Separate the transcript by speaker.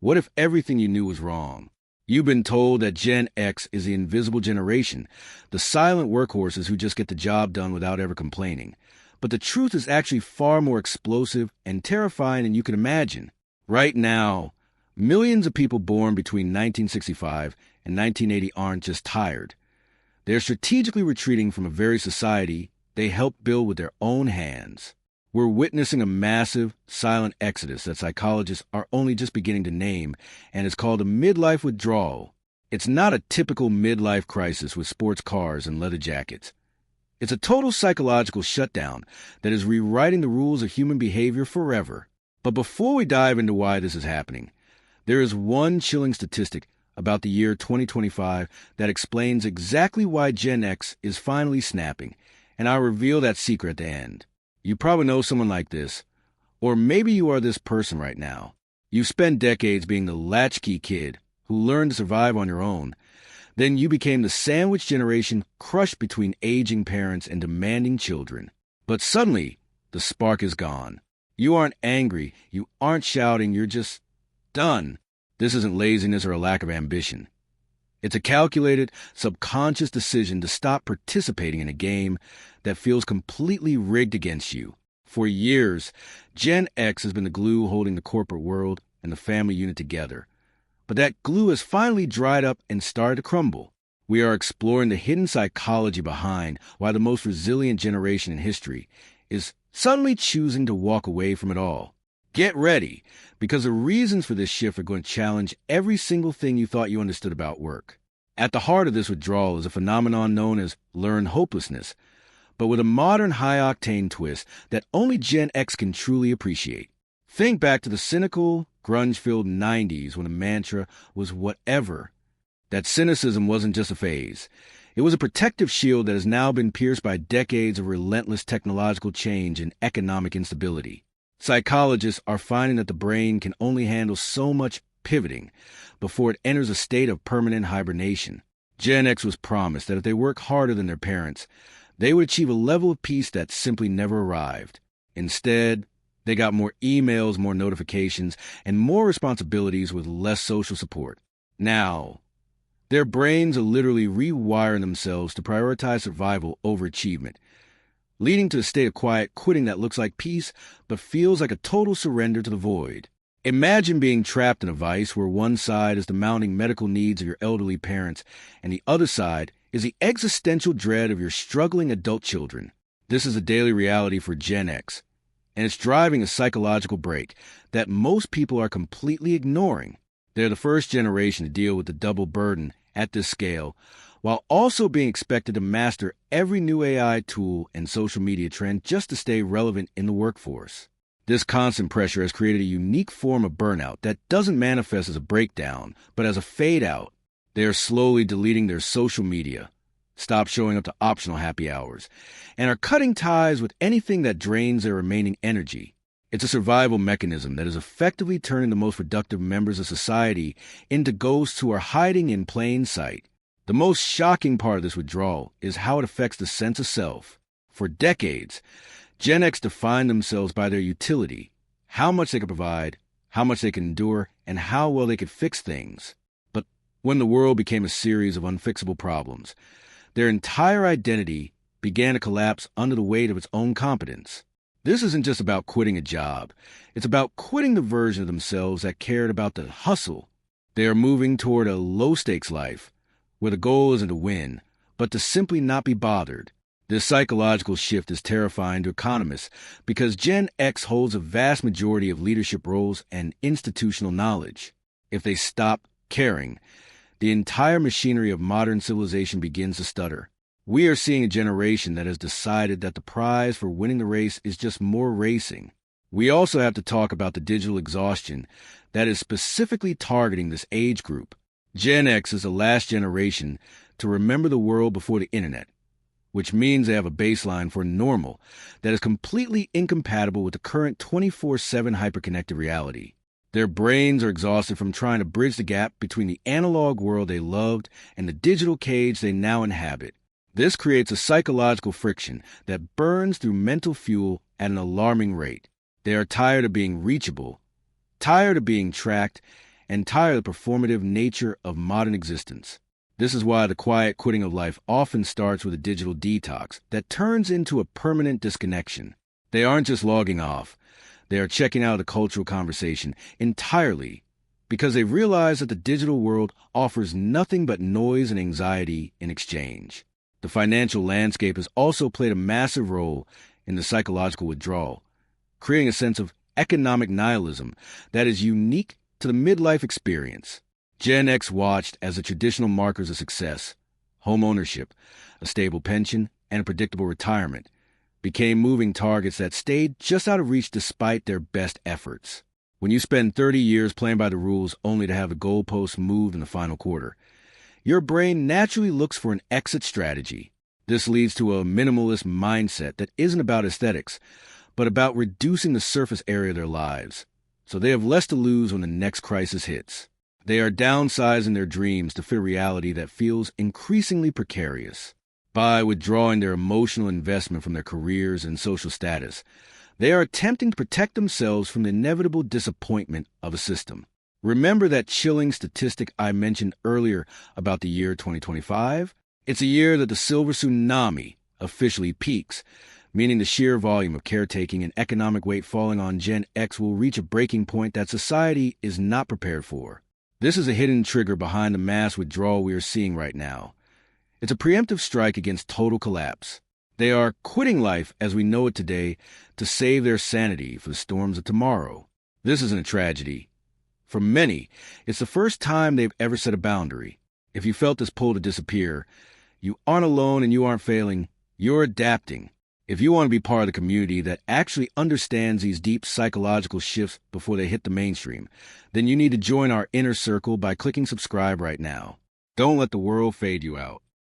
Speaker 1: What if everything you knew was wrong? You've been told that Gen X is the invisible generation, the silent workhorses who just get the job done without ever complaining. But the truth is actually far more explosive and terrifying than you can imagine. Right now, millions of people born between 1965 and 1980 aren't just tired. They're strategically retreating from a very society they helped build with their own hands. We're witnessing a massive, silent exodus that psychologists are only just beginning to name, and is called a midlife withdrawal. It's not a typical midlife crisis with sports cars and leather jackets. It's a total psychological shutdown that is rewriting the rules of human behavior forever. But before we dive into why this is happening, there is one chilling statistic about the year 2025 that explains exactly why Gen X is finally snapping, and I'll reveal that secret at the end. You probably know someone like this, or maybe you are this person right now. You spent decades being the latchkey kid who learned to survive on your own. Then you became the sandwich generation crushed between aging parents and demanding children. But suddenly, the spark is gone. You aren't angry, you aren't shouting, you're just done. This isn't laziness or a lack of ambition. It's a calculated, subconscious decision to stop participating in a game that feels completely rigged against you. For years, Gen X has been the glue holding the corporate world and the family unit together. But that glue has finally dried up and started to crumble. We are exploring the hidden psychology behind why the most resilient generation in history is suddenly choosing to walk away from it all. Get ready, because the reasons for this shift are going to challenge every single thing you thought you understood about work. At the heart of this withdrawal is a phenomenon known as learned hopelessness, but with a modern high-octane twist that only Gen X can truly appreciate. Think back to the cynical, grunge-filled 90s when the mantra was whatever. That cynicism wasn't just a phase. It was a protective shield that has now been pierced by decades of relentless technological change and economic instability. Psychologists are finding that the brain can only handle so much pivoting before it enters a state of permanent hibernation. Gen X was promised that if they work harder than their parents, they would achieve a level of peace that simply never arrived. Instead, they got more emails, more notifications, and more responsibilities with less social support. Now, their brains are literally rewiring themselves to prioritize survival over achievement, leading to a state of quiet quitting that looks like peace but feels like a total surrender to the void. Imagine being trapped in a vice where one side is the mounting medical needs of your elderly parents and the other side is the existential dread of your struggling adult children. This is a daily reality for Gen X, and it's driving a psychological break that most people are completely ignoring. They're the first generation to deal with the double burden at this scale, while also being expected to master every new AI tool and social media trend just to stay relevant in the workforce. This constant pressure has created a unique form of burnout that doesn't manifest as a breakdown, but as a fade-out. They are slowly deleting their social media, stop showing up to optional happy hours, and are cutting ties with anything that drains their remaining energy. It's a survival mechanism that is effectively turning the most productive members of society into ghosts who are hiding in plain sight. The most shocking part of this withdrawal is how it affects the sense of self. For decades, Gen X defined themselves by their utility, how much they could provide, how much they could endure, and how well they could fix things. But when the world became a series of unfixable problems, their entire identity began to collapse under the weight of its own competence. This isn't just about quitting a job. It's about quitting the version of themselves that cared about the hustle. They are moving toward a low-stakes life, where the goal isn't to win, but to simply not be bothered. This psychological shift is terrifying to economists because Gen X holds a vast majority of leadership roles and institutional knowledge. If they stop caring, the entire machinery of modern civilization begins to stutter. We are seeing a generation that has decided that the prize for winning the race is just more racing. We also have to talk about the digital exhaustion that is specifically targeting this age group. Gen X is the last generation to remember the world before the internet, which means they have a baseline for normal that is completely incompatible with the current 24/7 hyperconnected reality. Their brains are exhausted from trying to bridge the gap between the analog world they loved and the digital cage they now inhabit. This creates a psychological friction that burns through mental fuel at an alarming rate. They are tired of being reachable, tired of being tracked, and tired of the performative nature of modern existence. This is why the quiet quitting of life often starts with a digital detox that turns into a permanent disconnection. They aren't just logging off. They are checking out the cultural conversation entirely because they've realized that the digital world offers nothing but noise and anxiety in exchange. The financial landscape has also played a massive role in the psychological withdrawal, creating a sense of economic nihilism that is unique to the midlife experience. Gen X watched as the traditional markers of success, home ownership, a stable pension, and a predictable retirement, became moving targets that stayed just out of reach despite their best efforts. When you spend 30 years playing by the rules only to have the goalposts moved in the final quarter, your brain naturally looks for an exit strategy. This leads to a minimalist mindset that isn't about aesthetics, but about reducing the surface area of their lives, so they have less to lose when the next crisis hits. They are downsizing their dreams to fit a reality that feels increasingly precarious. By withdrawing their emotional investment from their careers and social status, they are attempting to protect themselves from the inevitable disappointment of a system. Remember that chilling statistic I mentioned earlier about the year 2025? It's a year that the silver tsunami officially peaks, meaning the sheer volume of caretaking and economic weight falling on Gen X will reach a breaking point that society is not prepared for. This is a hidden trigger behind the mass withdrawal we are seeing right now. It's a preemptive strike against total collapse. They are quitting life as we know it today to save their sanity for the storms of tomorrow. This isn't a tragedy. For many, it's the first time they've ever set a boundary. If you felt this pull to disappear, you aren't alone and you aren't failing. You're adapting. If you want to be part of the community that actually understands these deep psychological shifts before they hit the mainstream, then you need to join our inner circle by clicking subscribe right now. Don't let the world fade you out.